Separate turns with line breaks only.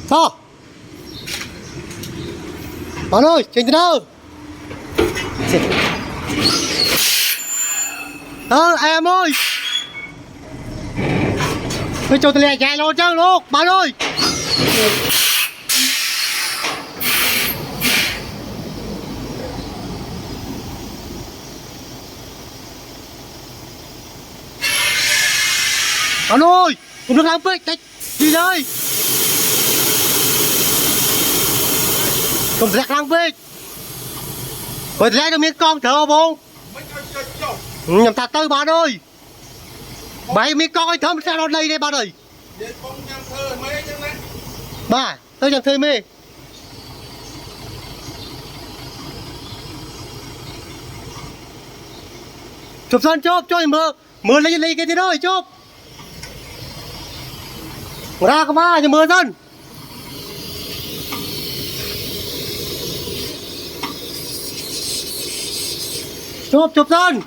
Thôi bạn ơi trình từ đâu em ơi bây giờ tôi lẹ chạy luôn chứ luôn bạn ơi bạn ơiผมกำลังไปđi đâyผมกำลังไปเปิดแรกจะมีกล้องเถอะบงnhầm thật tới bạn ơi bảy mi con ơi thơm sao đây đây bạn ơi ba tôi chẳng thuê mê chụp sân chụp cho mưa mưa lấy cái gì đó chụp ra có ba thì mưa sân chụp sân